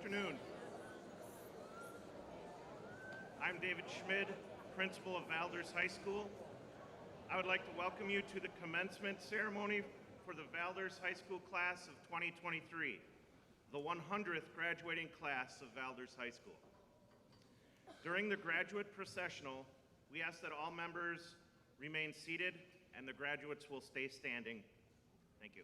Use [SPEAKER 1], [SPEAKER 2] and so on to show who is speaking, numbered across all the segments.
[SPEAKER 1] afternoon. I'm David Schmid, principal of Valders High School. I would like to welcome you to the commencement ceremony for the Valders High School class of 2023, the 100th graduating class of Valders High School. During the graduate processional, we ask that all members remain seated and the graduates will stay standing. Thank you.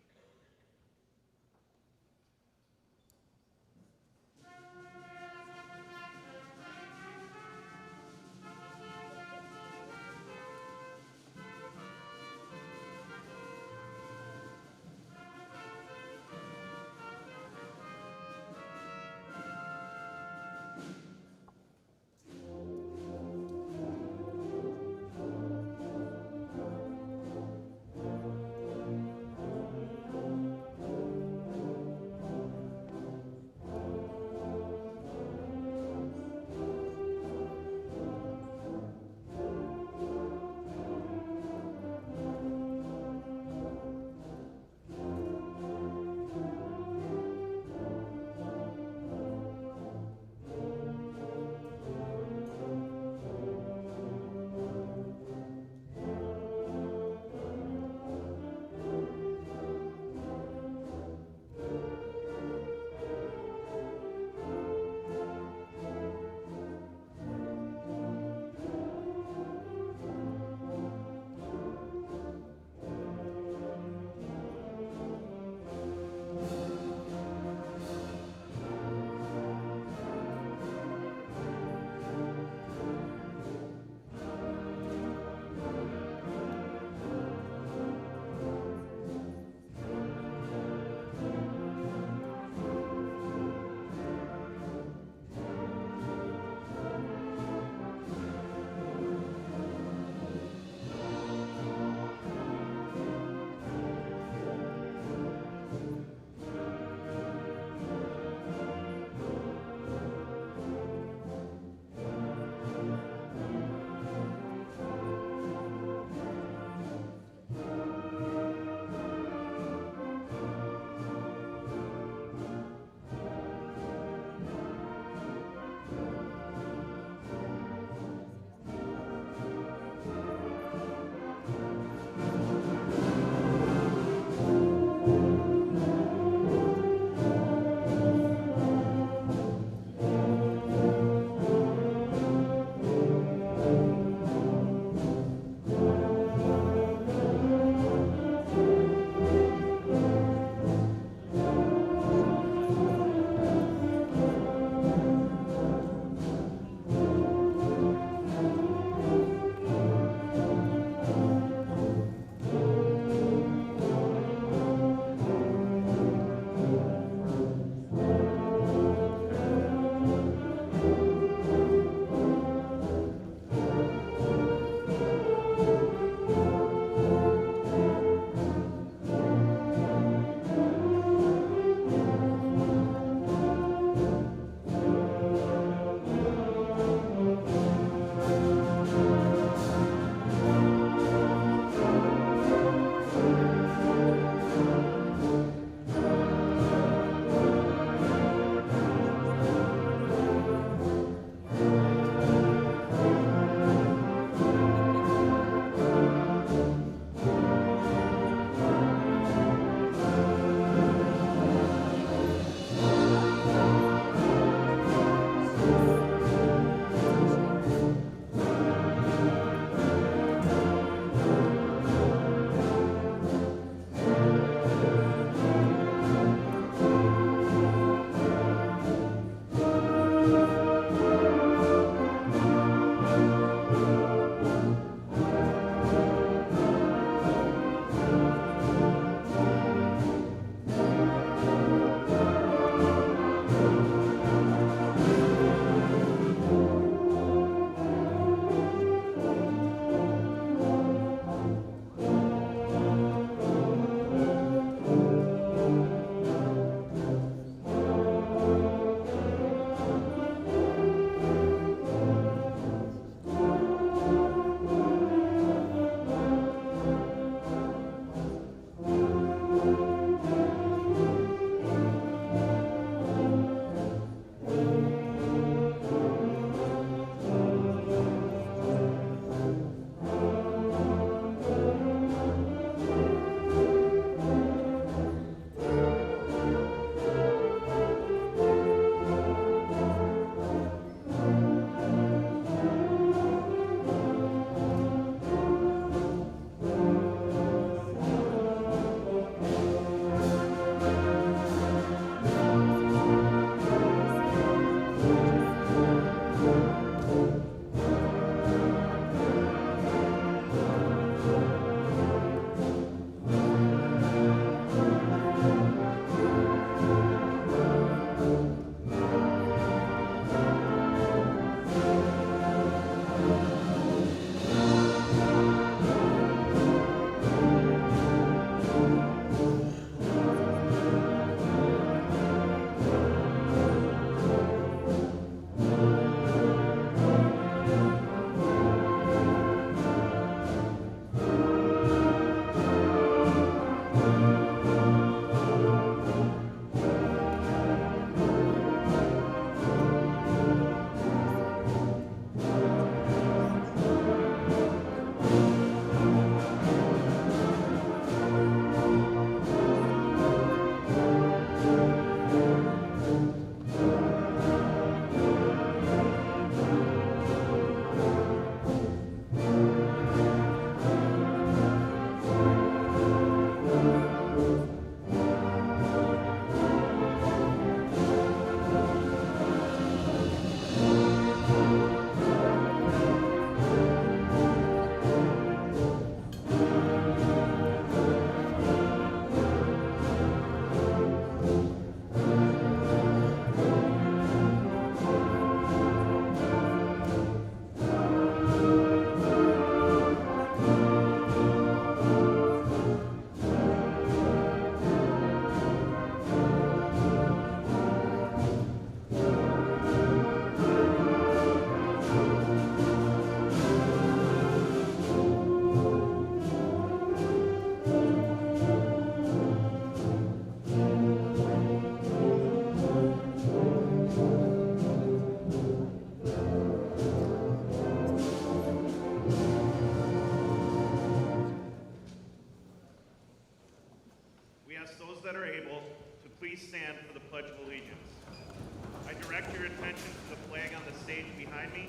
[SPEAKER 1] behind me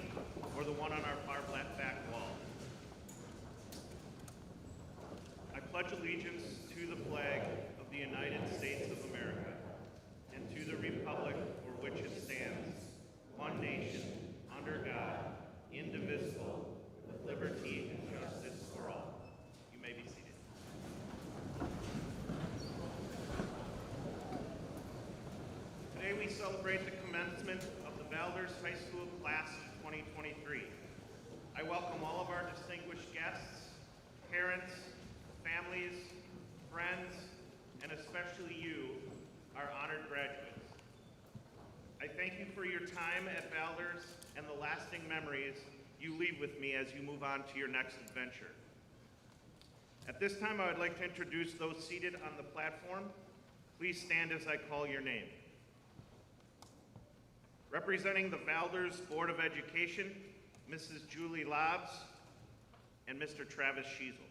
[SPEAKER 1] or the one on our far back wall. I pledge allegiance to the flag of the United States of America and to the republic for which it stands, one nation, under God, indivisible, with liberty and justice for all. You may be seated. Today we celebrate the commencement of the Valders High School class of 2023. I welcome all of our distinguished guests, parents, families, friends, and especially you, our honored graduates. I thank you for your time at Valders and the lasting memories you leave with me as you move on to your next adventure. At this time, I would like to introduce those seated on the platform. Please stand as I call your name. Representing the Valders Board of Education, Mrs. Julie Lobbs and Mr. Travis Schiesel.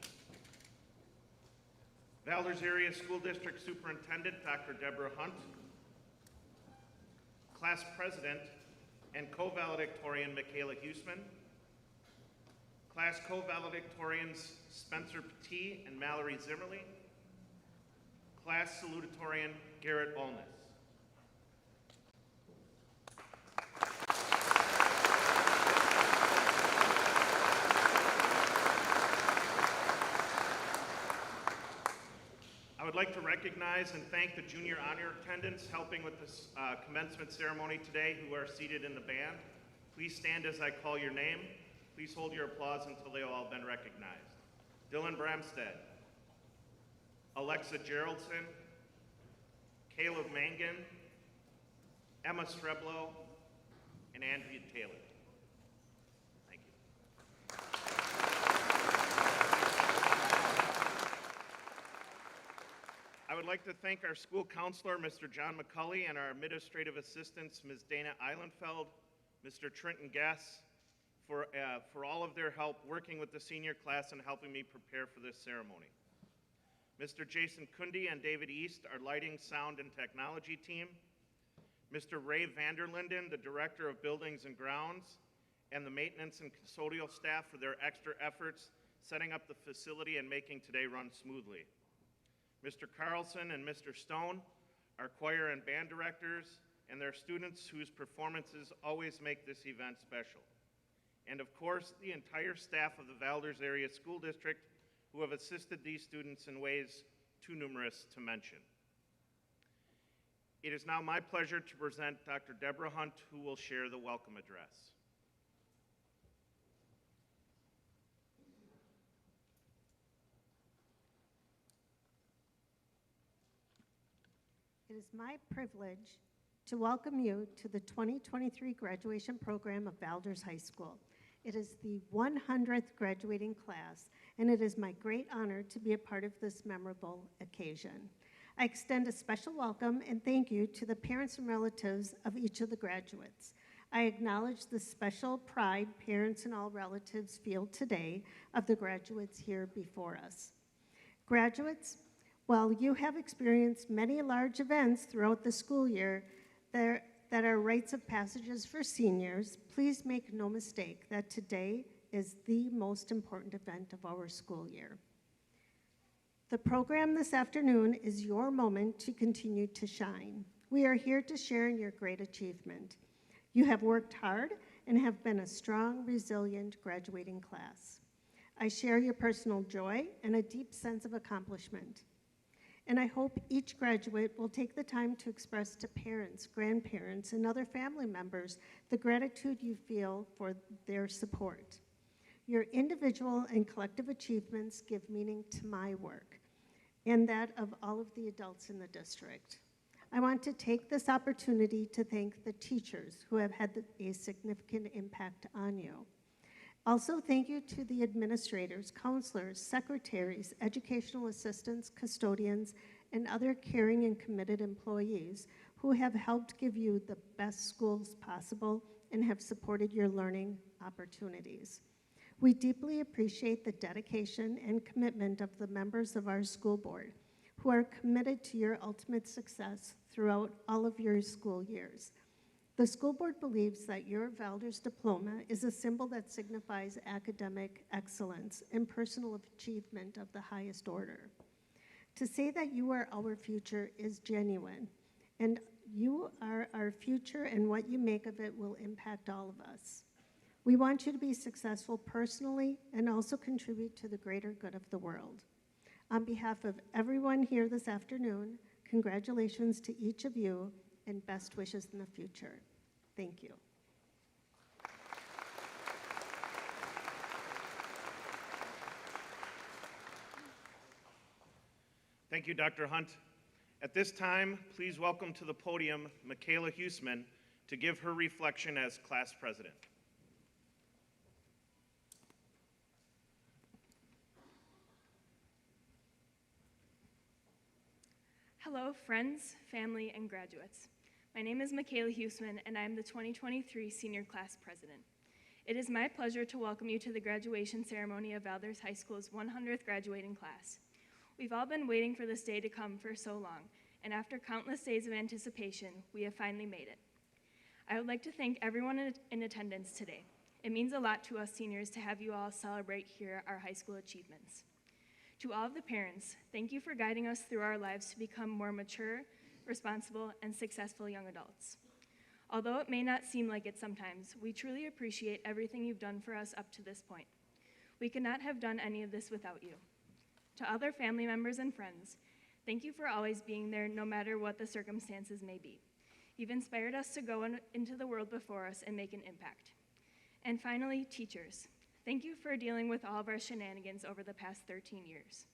[SPEAKER 1] Valders Area School District Superintendent, Dr. Deborah Hunt. Class President and Co-Valedictorian, Michaela Huseman. Class Co-Valedictorians, Spencer Petit and Mallory Zimmerly. Class Salutatorian, Garrett Allness. I would like to recognize and thank the junior honor attendants helping with this commencement ceremony today who are seated in the band. Please stand as I call your name. Please hold your applause until they have all been recognized. Dylan Bramstead, Alexa Geraldson, Caleb Mangan, Emma Streblow, and Andrea Taylor. Thank you. I would like to thank our school counselor, Mr. John McCulley, and our administrative assistants, Ms. Dana Eilenfeld, Mr. Trenton Guess, for all of their help working with the senior class and helping me prepare for this ceremony. Mr. Jason Kunde and David East, our lighting, sound, and technology team. Mr. Ray Vanderlinden, the Director of Buildings and Grounds, and the maintenance and custodial staff for their extra efforts setting up the facility and making today run smoothly. Mr. Carlson and Mr. Stone, our choir and band directors, and their students whose performances always make this event special. And of course, the entire staff of the Valders Area School District who have assisted these students in ways too numerous to mention. It is now my pleasure to present Dr. Deborah Hunt, who will share the welcome address.
[SPEAKER 2] It is my privilege to welcome you to the 2023 graduation program of Valders High School. It is the 100th graduating class, and it is my great honor to be a part of this memorable occasion. I extend a special welcome and thank you to the parents and relatives of each of the graduates. I acknowledge the special pride parents and all relatives feel today of the graduates here before us. Graduates, while you have experienced many large events throughout the school year that are rites of passages for seniors, please make no mistake that today is the most important event of our school year. The program this afternoon is your moment to continue to shine. We are here to share in your great achievement. You have worked hard and have been a strong, resilient graduating class. I share your personal joy and a deep sense of accomplishment. And I hope each graduate will take the time to express to parents, grandparents, and other family members the gratitude you feel for their support. Your individual and collective achievements give meaning to my work and that of all of the adults in the district. I want to take this opportunity to thank the teachers who have had a significant impact on you. Also, thank you to the administrators, counselors, secretaries, educational assistants, custodians, and other caring and committed employees who have helped give you the best schools possible and have supported your learning opportunities. We deeply appreciate the dedication and commitment of the members of our school board who are committed to your ultimate success throughout all of your school years. The school board believes that your Valders diploma is a symbol that signifies academic excellence and personal achievement of the highest order. To say that you are our future is genuine, and you are our future, and what you make of it will impact all of us. We want you to be successful personally and also contribute to the greater good of the world. On behalf of everyone here this afternoon, congratulations to each of you and best wishes in the future. Thank you.
[SPEAKER 1] Thank you, Dr. Hunt. At this time, please welcome to the podium Michaela Huseman to give her reflection as class president.
[SPEAKER 3] Hello, friends, family, and graduates. My name is Michaela Huseman, and I am the 2023 Senior Class President. It is my pleasure to welcome you to the graduation ceremony of Valders High School's 100th graduating class. We've all been waiting for this day to come for so long, and after countless days of anticipation, we have finally made it. I would like to thank everyone in attendance today. It means a lot to us seniors to have you all celebrate here our high school achievements. To all of the parents, thank you for guiding us through our lives to become more mature, responsible, and successful young adults. Although it may not seem like it sometimes, we truly appreciate everything you've done for us up to this point. We could not have done any of this without you. To other family members and friends, thank you for always being there no matter what the circumstances may be. You've inspired us to go into the world before us and make an impact. And finally, teachers, thank you for dealing with all of our shenanigans over the past 13 years.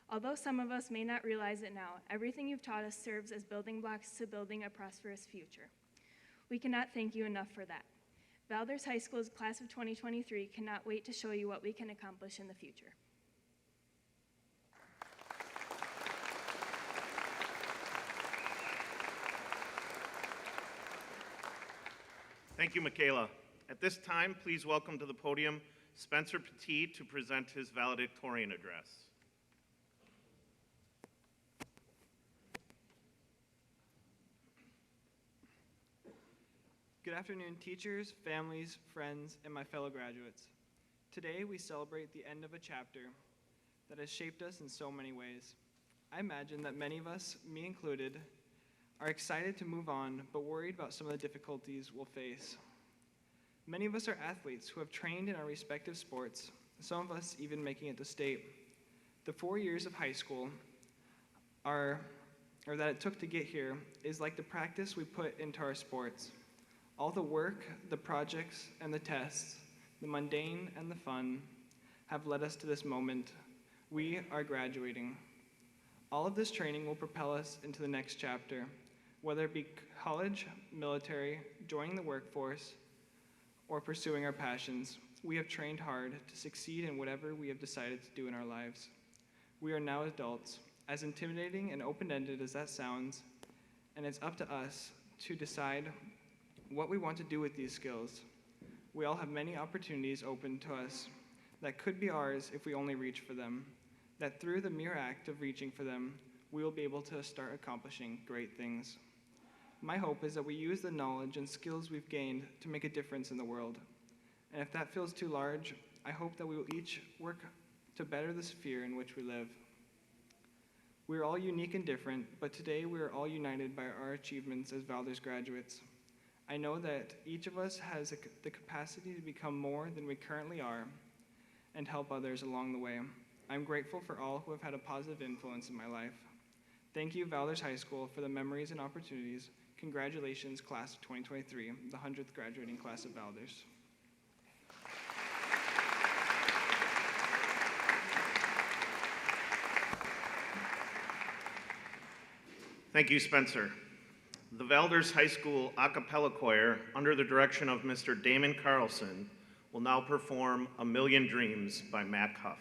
[SPEAKER 3] Although some of us may not realize it now, everything you've taught us serves as building blocks to building a prosperous future. We cannot thank you enough for that. Valders High School's class of 2023 cannot wait to show you what we can accomplish in the future.
[SPEAKER 1] Thank you, Michaela. At this time, please welcome to the podium Spencer Petit to present his valedictorian address.
[SPEAKER 4] Good afternoon, teachers, families, friends, and my fellow graduates. Today, we celebrate the end of a chapter that has shaped us in so many ways. I imagine that many of us, me included, are excited to move on, but worried about some of the difficulties we'll face. Many of us are athletes who have trained in our respective sports, some of us even making it to state. The 4 years of high school that it took to get here is like the practice we put into our sports. All the work, the projects, and the tests, the mundane and the fun, have led us to this moment. We are graduating. All of this training will propel us into the next chapter, whether it be college, military, joining the workforce, or pursuing our passions. We have trained hard to succeed in whatever we have decided to do in our lives. We are now adults. As intimidating and open-ended as that sounds, and it's up to us to decide what we want to do with these skills. We all have many opportunities open to us that could be ours if we only reach for them, that through the mere act of reaching for them, we will be able to start accomplishing great things. My hope is that we use the knowledge and skills we've gained to make a difference in the world. And if that feels too large, I hope that we will each work to better the sphere in which we live. We are all unique and different, but today we are all united by our achievements as Valders graduates. I know that each of us has the capacity to become more than we currently are and help others along the way. I'm grateful for all who have had a positive influence in my life. Thank you, Valders High School, for the memories and opportunities. Congratulations, class of 2023, the 100th graduating class of Valders.
[SPEAKER 1] Thank you, Spencer. The Valders High School a cappella choir, under the direction of Mr. Damon Carlson, will now perform "A Million Dreams" by Matt Huff.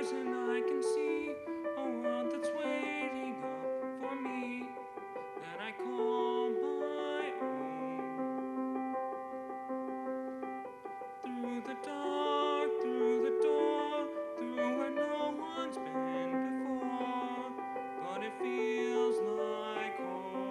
[SPEAKER 5] stars and I can see a world that's waiting up for me that I call my own. Through the dark, through the door, through where no one's been before, but it feels like home.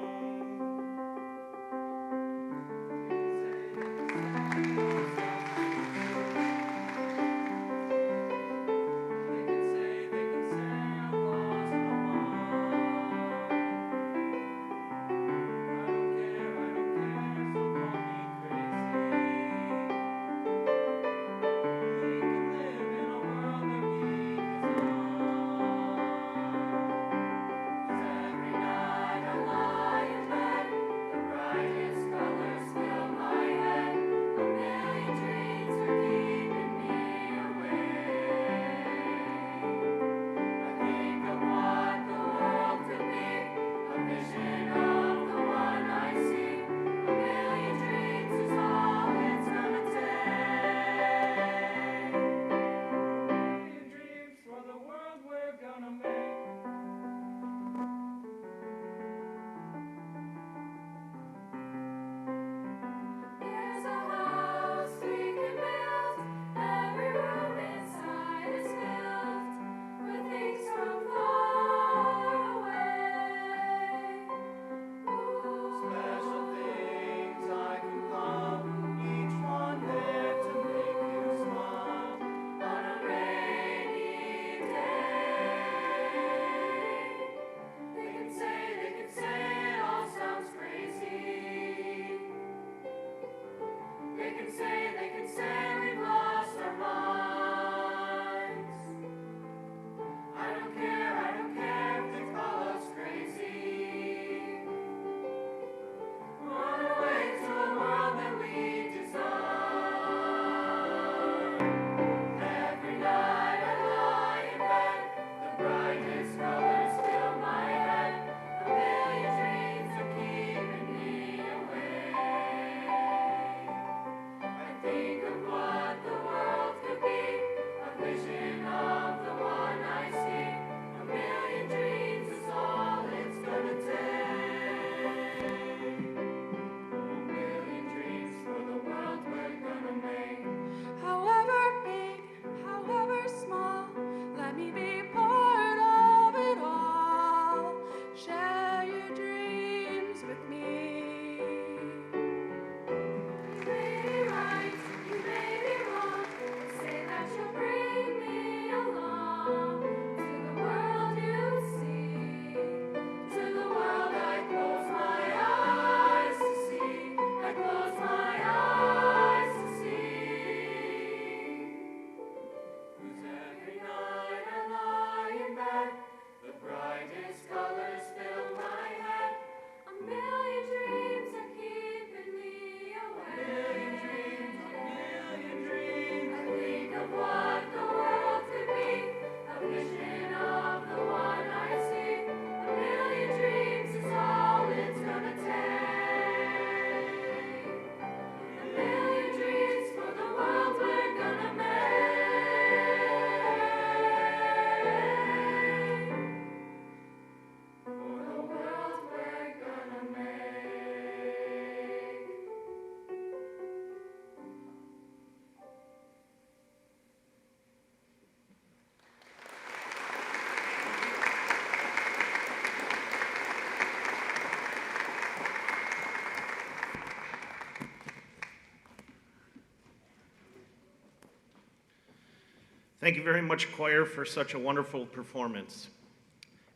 [SPEAKER 1] Thank you very much, choir, for such a wonderful performance.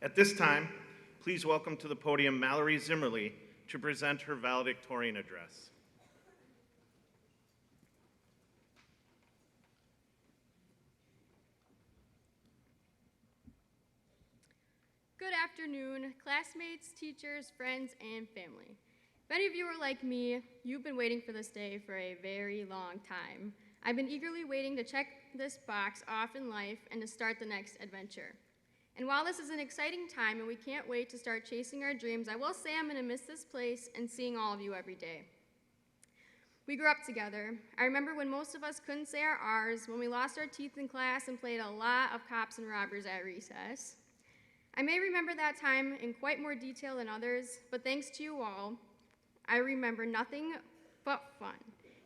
[SPEAKER 1] At this time, please welcome to the podium Mallory Zimmerly to present her valedictorian address.
[SPEAKER 6] Good afternoon, classmates, teachers, friends, and family. If any of you are like me, you've been waiting for this day for a very long time. I've been eagerly waiting to check this box off in life and to start the next adventure. And while this is an exciting time and we can't wait to start chasing our dreams, I will say I'm going to miss this place and seeing all of you every day. We grew up together. I remember when most of us couldn't say our R's, when we lost our teeth in class and played a lot of cops and robbers at recess. I may remember that time in quite more detail than others, but thanks to you all, I remember nothing but fun.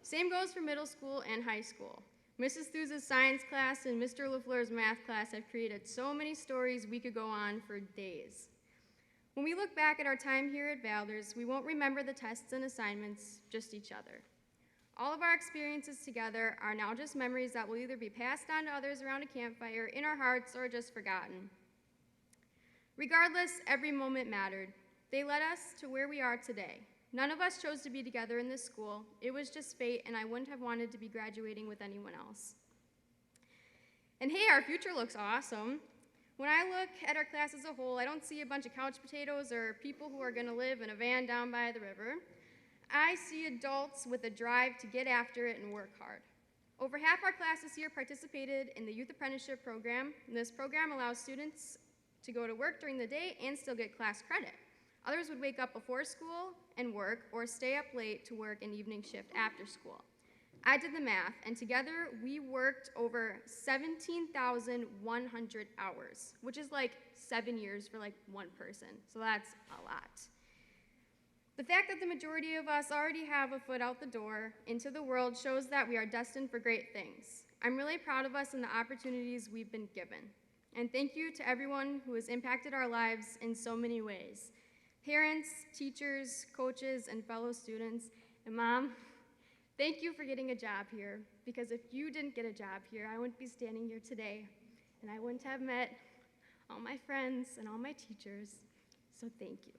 [SPEAKER 6] Same goes for middle school and high school. Mrs. Thuza's science class and Mr. LaFleur's math class have created so many stories we could go on for days. When we look back at our time here at Valders, we won't remember the tests and assignments, just each other. All of our experiences together are now just memories that will either be passed on to others around a campfire, in our hearts, or just forgotten. Regardless, every moment mattered. They led us to where we are today. None of us chose to be together in this school. It was just fate, and I wouldn't have wanted to be graduating with anyone else. And hey, our future looks awesome. When I look at our class as a whole, I don't see a bunch of couch potatoes or people who are going to live in a van down by the river. I see adults with a drive to get after it and work hard. Over half our class this year participated in the Youth Apprenticeship Program, and this program allows students to go to work during the day and still get class credit. Others would wake up before school and work, or stay up late to work an evening shift after school. I did the math, and together we worked over 17,100 hours, which is like 7 years for like one person, so that's a lot. The fact that the majority of us already have a foot out the door into the world shows that we are destined for great things. I'm really proud of us and the opportunities we've been given. And thank you to everyone who has impacted our lives in so many ways. Parents, teachers, coaches, and fellow students. And Mom, thank you for getting a job here, because if you didn't get a job here, I wouldn't be standing here today, and I wouldn't have met all my friends and all my teachers, so thank you.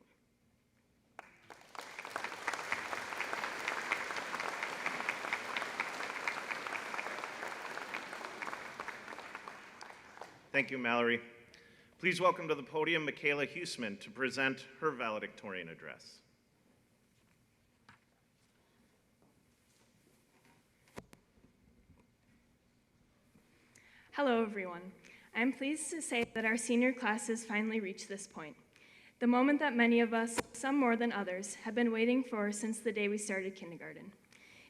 [SPEAKER 1] Thank you, Mallory. Please welcome to the podium Michaela Huseman to present her valedictorian address.
[SPEAKER 3] Hello, everyone. I'm pleased to say that our senior class has finally reached this point. The moment that many of us, some more than others, have been waiting for since the day we started kindergarten.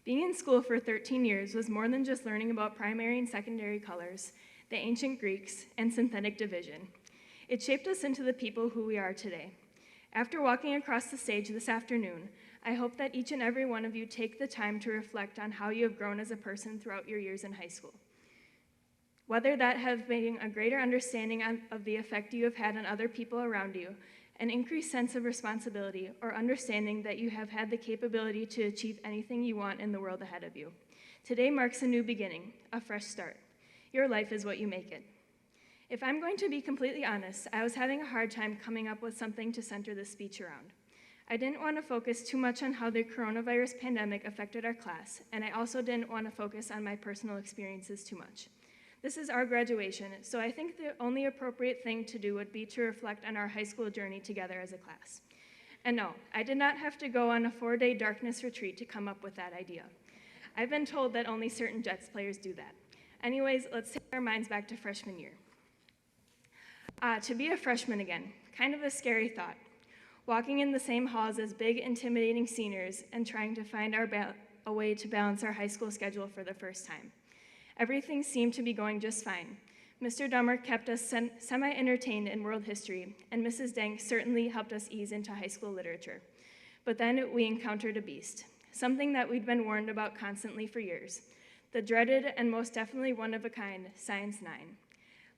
[SPEAKER 3] Being in school for 13 years was more than just learning about primary and secondary colors, the ancient Greeks, and synthetic division. It shaped us into the people who we are today. After walking across the stage this afternoon, I hope that each and every one of you take the time to reflect on how you have grown as a person throughout your years in high school. Whether that have been a greater understanding of the effect you have had on other people around you, an increased sense of responsibility, or understanding that you have had the capability to achieve anything you want in the world ahead of you. Today marks a new beginning, a fresh start. Your life is what you make it. If I'm going to be completely honest, I was having a hard time coming up with something to center this speech around. I didn't want to focus too much on how the coronavirus pandemic affected our class, and I also didn't want to focus on my personal experiences too much. This is our graduation, so I think the only appropriate thing to do would be to reflect on our high school journey together as a class. And no, I did not have to go on a 4-day darkness retreat to come up with that idea. I've been told that only certain Jets players do that. Anyways, let's take our minds back to freshman year. To be a freshman again, kind of a scary thought. Walking in the same halls as big, intimidating seniors and trying to find a way to balance our high school schedule for the first time. Everything seemed to be going just fine. Mr. Dummer kept us semi-entertained in world history, and Mrs. Dank certainly helped us ease into high school literature. But then we encountered a beast, something that we'd been warned about constantly for years. The dreaded and most definitely one-of-a-kind Science 9.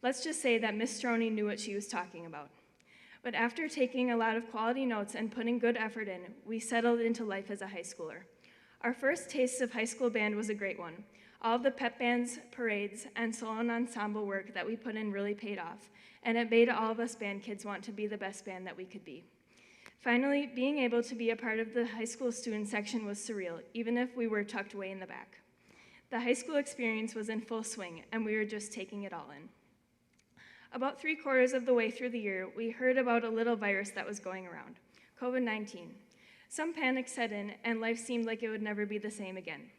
[SPEAKER 3] Let's just say that Miss Stroney knew what she was talking about. But after taking a lot of quality notes and putting good effort in, we settled into life as a high schooler. Our first taste of high school band was a great one. All of the pep bands, parades, and solo and ensemble work that we put in really paid off, and it made all of us band kids want to be the best band that we could be. Finally, being able to be a part of the high school student section was surreal, even if we were tucked way in the back. The high school experience was in full swing, and we were just taking it all in. About 3/4 of the way through the year, we heard about a little virus that was going around, COVID-19. Some panic set in, and life seemed like it would never be the same again.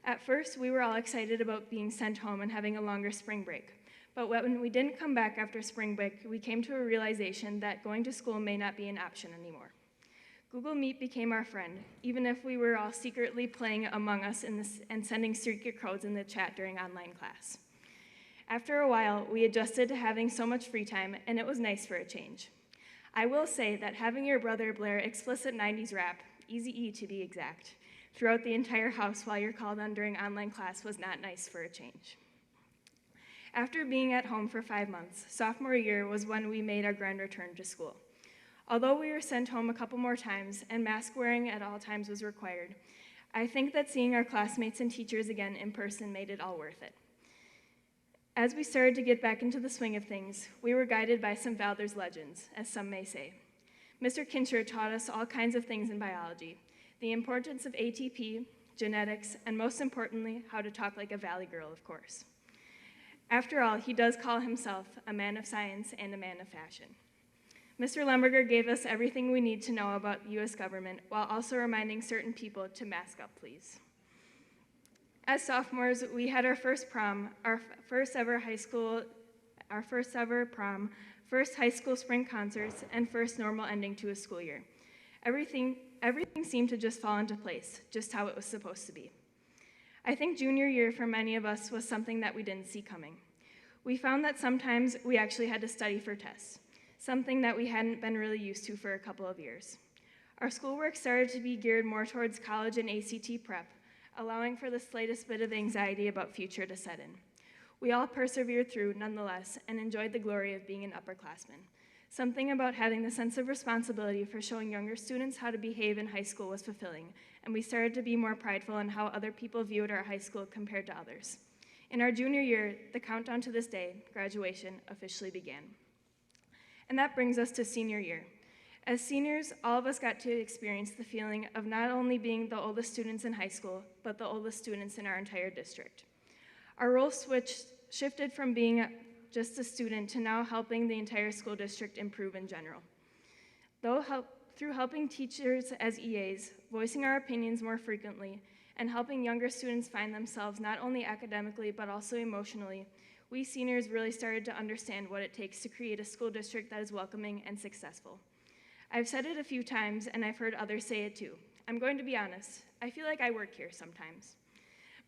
[SPEAKER 3] At first, we were all excited about being sent home and having a longer spring break. But when we didn't come back after spring break, we came to a realization that going to school may not be an option anymore. Google Meet became our friend, even if we were all secretly playing Among Us and sending secret codes in the chat during online class. After a while, we adjusted to having so much free time, and it was nice for a change. I will say that having your brother blare explicit 90s rap, Eazy-E to be exact, throughout the entire house while you're called on during online class was not nice for a change. After being at home for 5 months, sophomore year was when we made our grand return to school. Although we were sent home a couple more times and mask wearing at all times was required, I think that seeing our classmates and teachers again in person made it all worth it. As we started to get back into the swing of things, we were guided by some Valders legends, as some may say. Mr. Kincher taught us all kinds of things in biology, the importance of ATP, genetics, and most importantly, how to talk like a Valley girl, of course. After all, he does call himself a man of science and a man of fashion. Mr. Lemberger gave us everything we need to know about the U.S. government while also reminding certain people to mask up, please. As sophomores, we had our first prom, our first ever prom, first high school spring concerts, and first normal ending to a school year. Everything seemed to just fall into place, just how it was supposed to be. I think junior year for many of us was something that we didn't see coming. We found that sometimes we actually had to study for tests, something that we hadn't been really used to for a couple of years. Our schoolwork started to be geared more towards college and ACT prep, allowing for the slightest bit of anxiety about future to set in. We all persevered through nonetheless and enjoyed the glory of being an upperclassman. Something about having the sense of responsibility for showing younger students how to behave in high school was fulfilling, and we started to be more prideful in how other people viewed our high school compared to others. In our junior year, the countdown to this day, graduation, officially began. And that brings us to senior year. As seniors, all of us got to experience the feeling of not only being the oldest students in high school, but the oldest students in our entire district. Our role shifted from being just a student to now helping the entire school district improve in general. Through helping teachers as EAs, voicing our opinions more frequently, and helping younger students find themselves not only academically, but also emotionally, we seniors really started to understand what it takes to create a school district that is welcoming and successful. I've said it a few times, and I've heard others say it too. I'm going to be honest, I feel like I work here sometimes.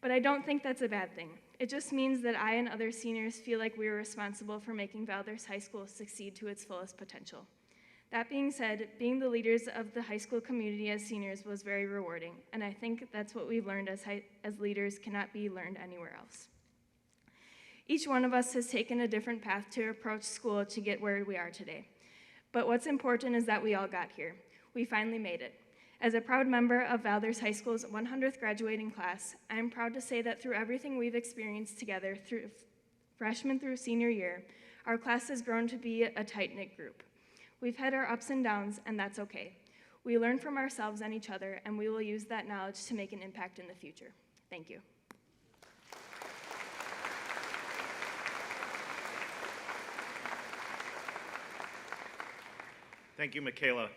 [SPEAKER 3] But I don't think that's a bad thing. It just means that I and other seniors feel like we are responsible for making Valders High School succeed to its fullest potential. That being said, being the leaders of the high school community as seniors was very rewarding, and I think that's what we've learned as leaders cannot be learned anywhere else. Each one of us has taken a different path to approach school to get where we are today. But what's important is that we all got here. We finally made it. As a proud member of Valders High School's 100th graduating class, I am proud to say that through everything we've experienced together through freshman through senior year, our class has grown to be a tight-knit group. We've had our ups and downs, and that's okay. We learn from ourselves and each other, and we will use that knowledge to make an impact in the future. Thank you.
[SPEAKER 1] Thank you, Michaela.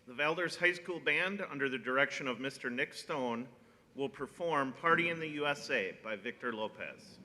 [SPEAKER 1] The Valders High School Band, under the direction of Mr. Nick Stone, will perform Party in the USA by Victor Lopez.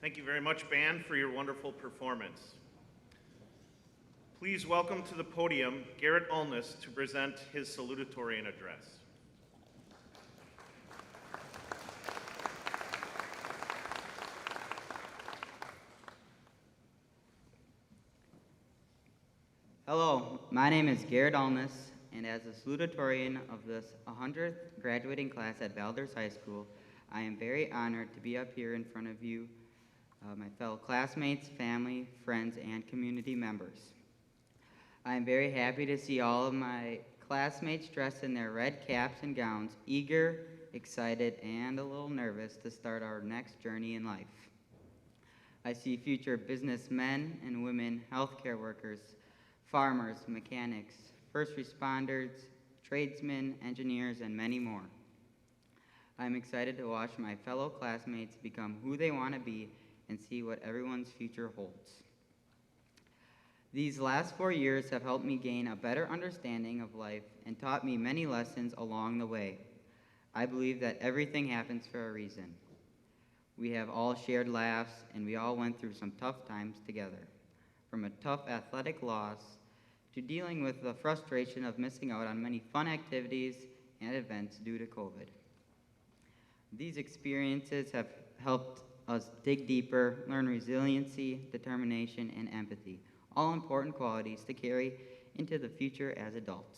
[SPEAKER 1] Thank you very much, band, for your wonderful performance. Please welcome to the podium Garrett Ulness to present his salutatorian address.
[SPEAKER 7] Hello, my name is Garrett Ulness, and as a salutatorian of this 100th graduating class at Valders High School, I am very honored to be up here in front of you, my fellow classmates, family, friends, and community members. I am very happy to see all of my classmates dressed in their red caps and gowns, eager, excited, and a little nervous to start our next journey in life. I see future businessmen and women, healthcare workers, farmers, mechanics, first responders, tradesmen, engineers, and many more. I'm excited to watch my fellow classmates become who they want to be and see what everyone's future holds. These last 4 years have helped me gain a better understanding of life and taught me many lessons along the way. I believe that everything happens for a reason. We have all shared laughs, and we all went through some tough times together. From a tough athletic loss to dealing with the frustration of missing out on many fun activities and events due to COVID. These experiences have helped us dig deeper, learn resiliency, determination, and empathy, all important qualities to carry into the future as adults.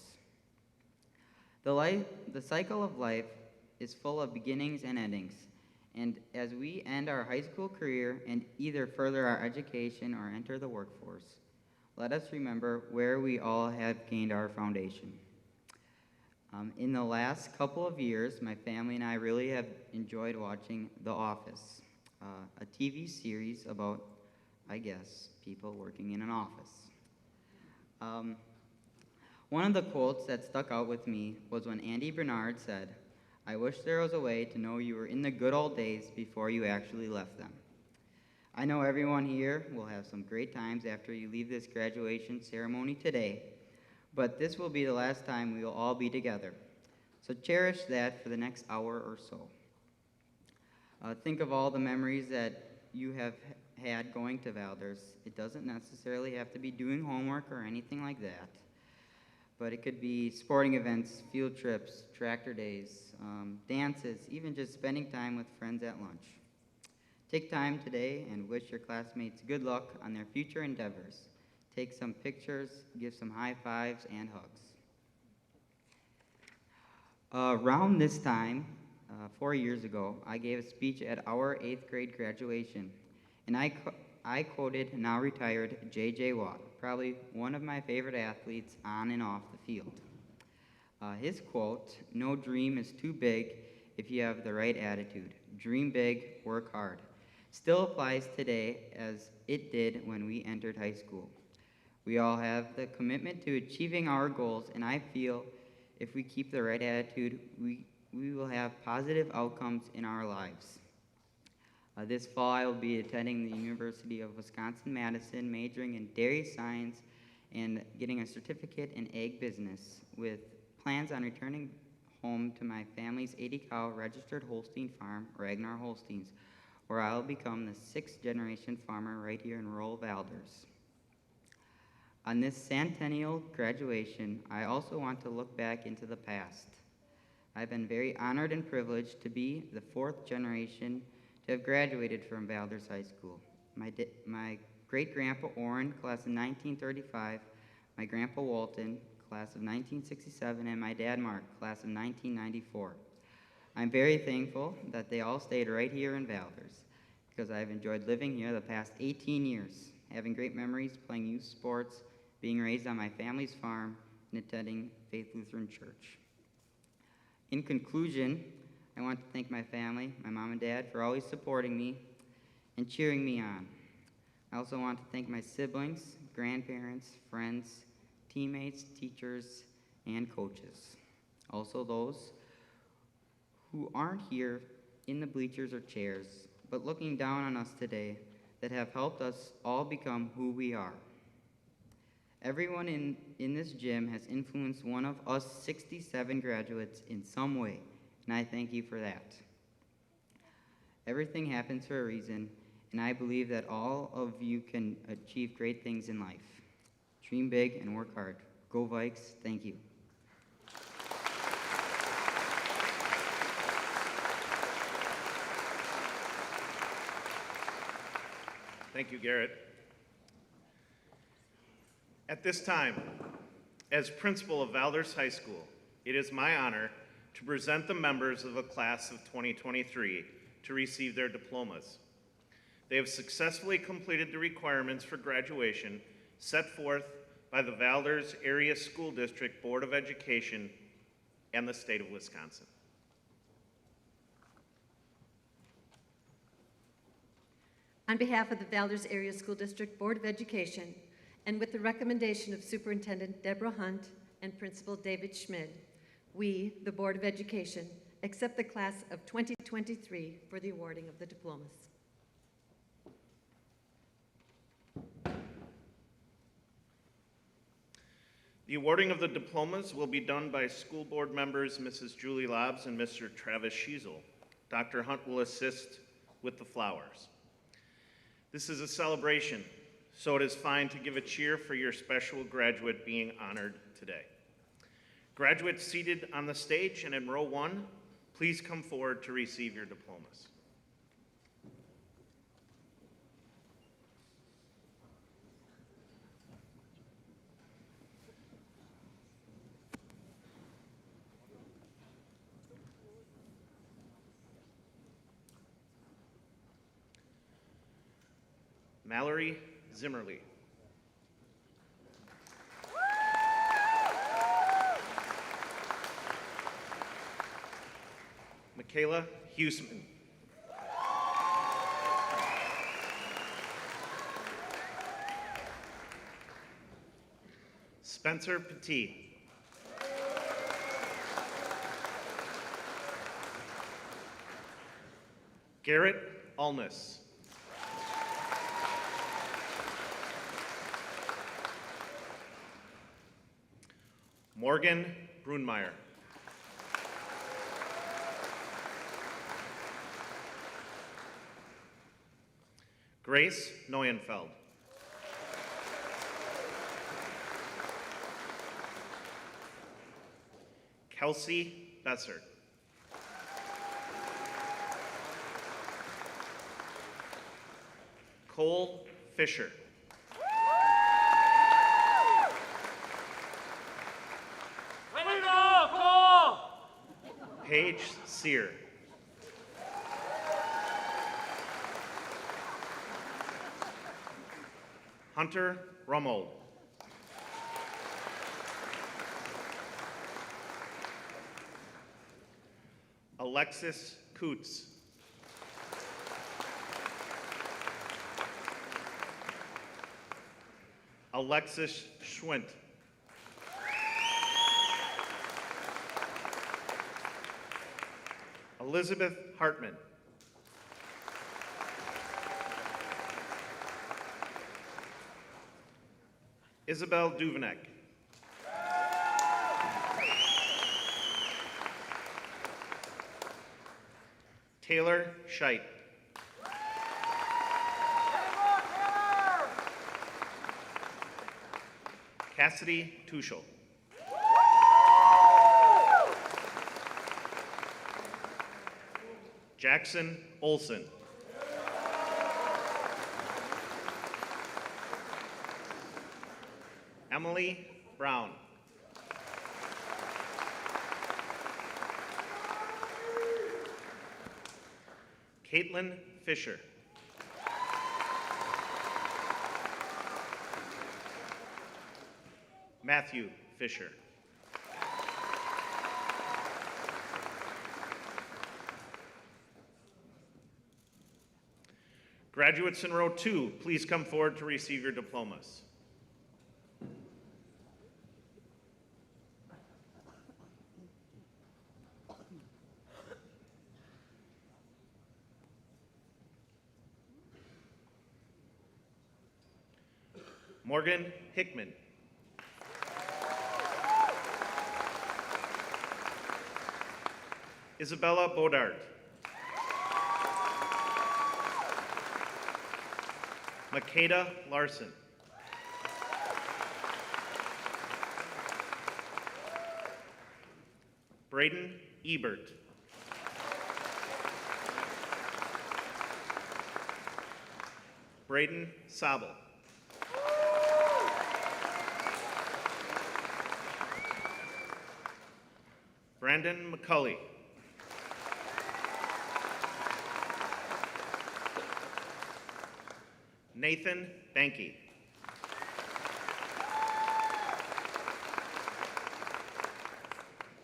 [SPEAKER 7] The cycle of life is full of beginnings and endings, and as we end our high school career and either further our education or enter the workforce, let us remember where we all have gained our foundation. In the last couple of years, my family and I really have enjoyed watching The Office, a TV series about, I guess, people working in an office. One of the quotes that stuck out with me was when Andy Bernard said, "I wish there was a way to know you were in the good old days before you actually left them." I know everyone here will have some great times after you leave this graduation ceremony today, but this will be the last time we will all be together. So cherish that for the next hour or so. Think of all the memories that you have had going to Valders. It doesn't necessarily have to be doing homework or anything like that, but it could be sporting events, field trips, tractor days, dances, even just spending time with friends at lunch. Take time today and wish your classmates good luck on their future endeavors. Take some pictures, give some high fives and hugs. Around this time, 4 years ago, I gave a speech at our 8th grade graduation, and I quoted now retired J.J. Watt, probably one of my favorite athletes on and off the field. His quote, "No dream is too big if you have the right attitude. Dream big, work hard," still applies today as it did when we entered high school. We all have the commitment to achieving our goals, and I feel if we keep the right attitude, we will have positive outcomes in our lives. This fall, I will be attending the University of Wisconsin-Madison, majoring in dairy science and getting a certificate in egg business, with plans on returning home to my family's 80-cow registered Holstein farm, Ragnar Holsteins, where I will become the 6th-generation farmer right here in rural Valders. On this centennial graduation, I also want to look back into the past. I've been very honored and privileged to be the 4th generation to have graduated from Valders High School. My great-grandpa Orrin, class of 1935, my grandpa Walton, class of 1967, and my dad Mark, class of 1994. I'm very thankful that they all stayed right here in Valders, because I've enjoyed living here the past 18 years, having great memories playing youth sports, being raised on my family's farm, and attending Faith Lutheran Church. In conclusion, I want to thank my family, my mom and dad, for always supporting me and cheering me on. I also want to thank my siblings, grandparents, friends, teammates, teachers, and coaches. Also those who aren't here in the bleachers or chairs, but looking down on us today, that have helped us all become who we are. Everyone in this gym has influenced one of us 67 graduates in some way, and I thank you for that. Everything happens for a reason, and I believe that all of you can achieve great things in life. Dream big and work hard. Go Vikes. Thank you.
[SPEAKER 1] Thank you, Garrett. At this time, as principal of Valders High School, it is my honor to present the members of the class of 2023 to receive their diplomas. They have successfully completed the requirements for graduation set forth by the Valders Area School District Board of Education and the state of Wisconsin.
[SPEAKER 8] On behalf of the Valders Area School District Board of Education, and with the recommendation of Superintendent Deborah Hunt and Principal David Schmid, we, the Board of Education, accept the class of 2023 for the awarding of the diplomas.
[SPEAKER 1] The awarding of the diplomas will be done by school board members Mrs. Julie Lobbs and Mr. Travis Schiesel. Dr. Hunt will assist with the flowers. This is a celebration, so it is fine to give a cheer for your special graduate being honored today. Graduates seated on the stage and in row 1, please come forward to receive your diplomas. Mallory Zimmerly. Michaela Huseman. Spencer Petit. Garrett Alness. Morgan Brunmeyer. Grace Neuenfeld. Kelsey Bessert. Cole Fisher. Paige Sear. Hunter Rummold. Alexis Coots. Alexis Schwint. Elizabeth Hartman. Isabel Duvenek. Taylor Scheit. Cassidy Tuschel. Jackson Olson. Emily Brown. Caitlin Fisher. Matthew Fisher. Graduates in row 2, please come forward to receive your diplomas. Morgan Hickman. Isabella Bodart. Makeda Larson. Braden Ebert. Braden Sabel. Brandon McCulley. Nathan Banky.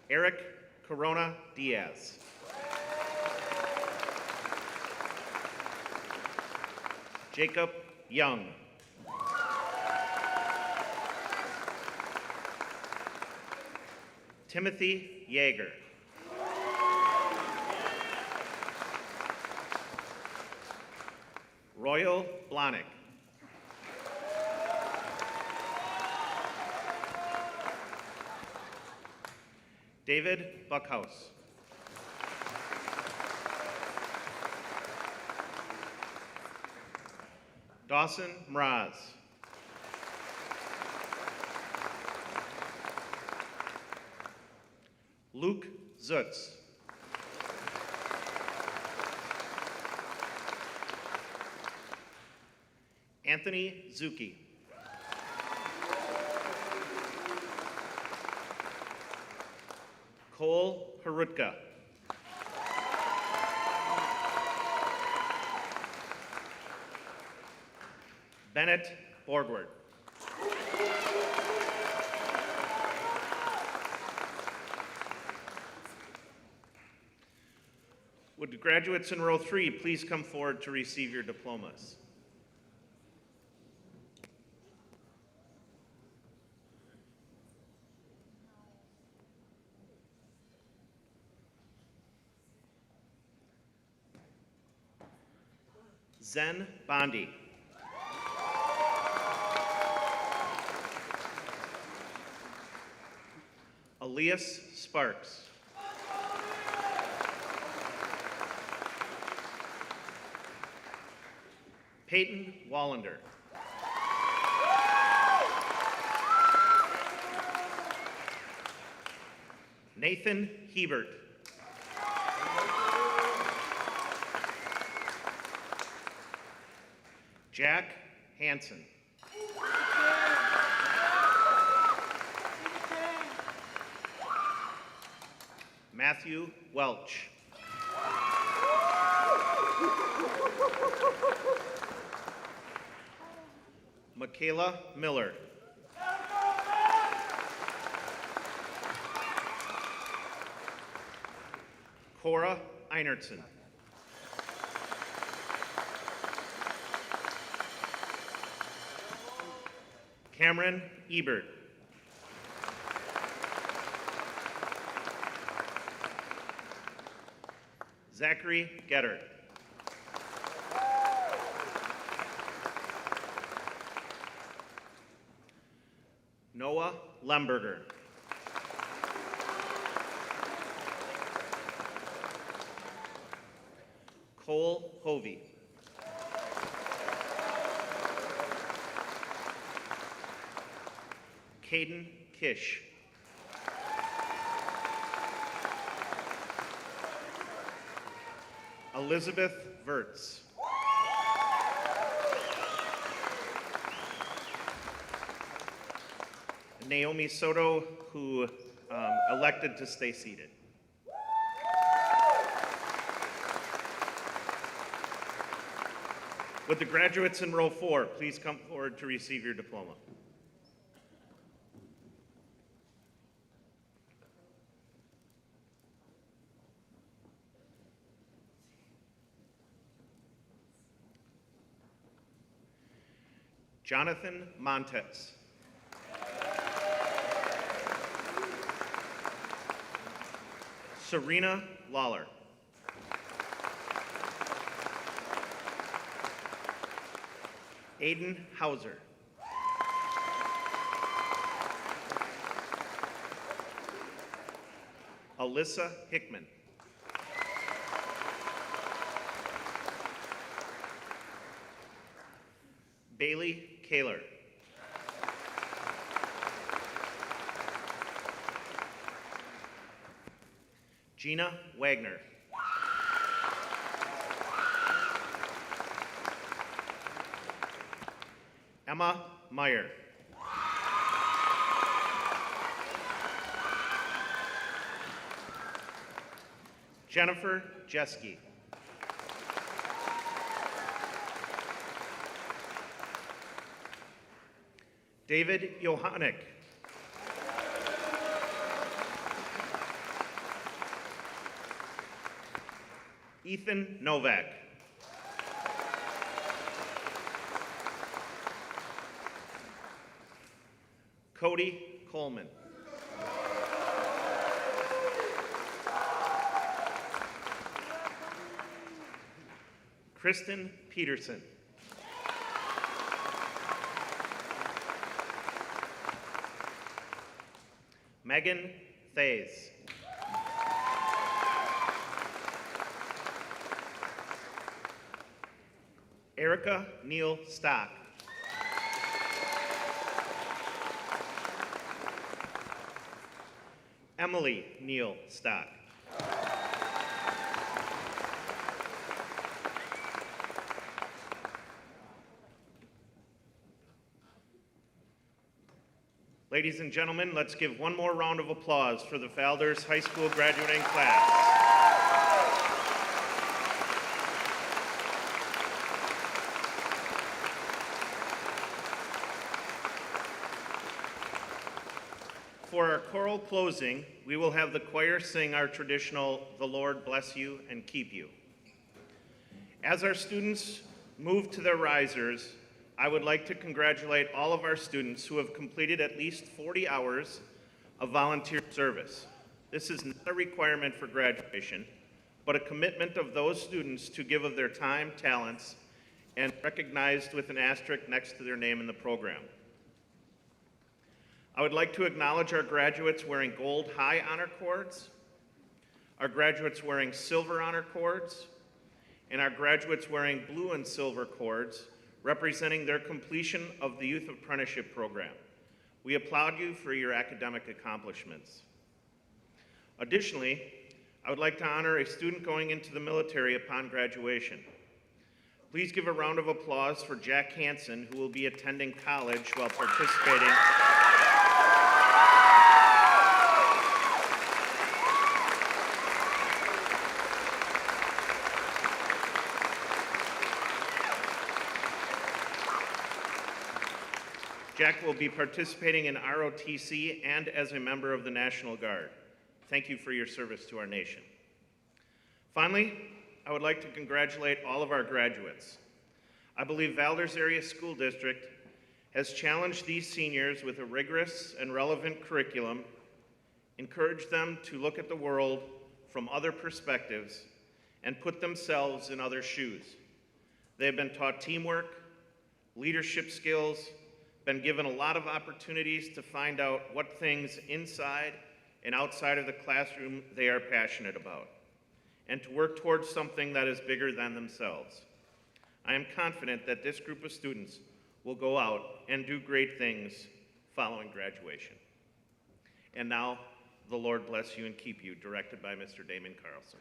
[SPEAKER 1] Eric Corona Diaz. Jacob Young. Timothy Yeager. Royal Blahnik. David Buckhouse. Dawson Mraz. Luke Zutz. Anthony Zucchi. Cole Harutka. Bennett Borgward. Would the graduates in row 3 please come forward to receive your diplomas? Zen Bondi. Elias Sparks. Peyton Wallander. Nathan Hebert. Jack Hansen. Matthew Welch. Michaela Miller. Cora Einertson. Cameron Ebert. Zachary Getter. Noah Lemberger. Cole Hovey. Caden Kish. Elizabeth Vertz. Naomi Soto, who elected to stay seated. Would the graduates in row 4 please come forward to receive your diploma? Jonathan Montes. Serena Lawler. Aiden Hauser. Alyssa Hickman. Haley Kaler. Gina Wagner. Emma Meyer. Jennifer Jeske. David Johannick. Ethan Novak. Cody Coleman. Kristen Peterson. Megan Thays. Erica Neal Stock. Emily Neal Stock. Ladies and gentlemen, let's give one more round of applause for the Valders High School graduating class. For our choral closing, we will have the choir sing our traditional "The Lord Bless You and Keep You." As our students move to their risers, I would like to congratulate all of our students who have completed at least 40 hours of volunteer service. This is not a requirement for graduation, but a commitment of those students to give of their time, talents, and recognized with an asterisk next to their name in the program. I would like to acknowledge our graduates wearing gold high honor cords, our graduates wearing silver honor cords, and our graduates wearing blue and silver cords, representing their completion of the Youth Apprenticeship Program. We applaud you for your academic accomplishments. Additionally, I would like to honor a student going into the military upon graduation. Please give a round of applause for Jack Hansen, who will be attending college while participating Jack will be participating in ROTC and as a member of the National Guard. Thank you for your service to our nation. Finally, I would like to congratulate all of our graduates. I believe Valders Area School District has challenged these seniors with a rigorous and relevant curriculum, encouraged them to look at the world from other perspectives, and put themselves in other shoes. They have been taught teamwork, leadership skills, been given a lot of opportunities to find out what things inside and outside of the classroom they are passionate about, and to work towards something that is bigger than themselves. I am confident that this group of students will go out and do great things following graduation. And now, the Lord bless you and keep you, directed by Mr. Damon Carlson.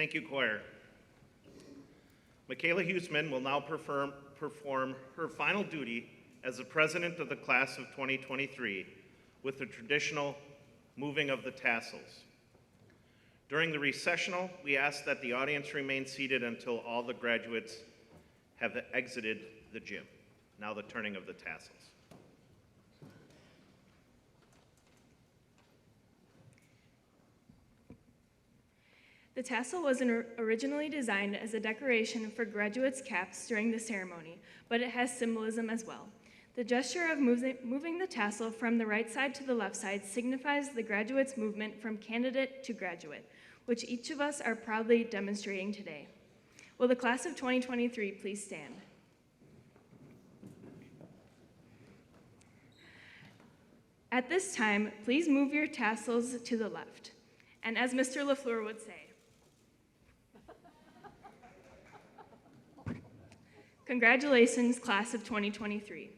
[SPEAKER 1] Thank you, choir. Michaela Huseman will now perform her final duty as the president of the class of 2023 with the traditional moving of the tassels. During the recessional, we ask that the audience remain seated until all the graduates have exited the gym. Now the turning of the tassels.
[SPEAKER 3] The tassel was originally designed as a decoration for graduates' caps during the ceremony, but it has symbolism as well. The gesture of moving the tassel from the right side to the left side signifies the graduate's movement from candidate to graduate, which each of us are proudly demonstrating today. Will the class of 2023 please stand? At this time, please move your tassels to the left. And as Mr. LaFleur would say, congratulations, class of 2023.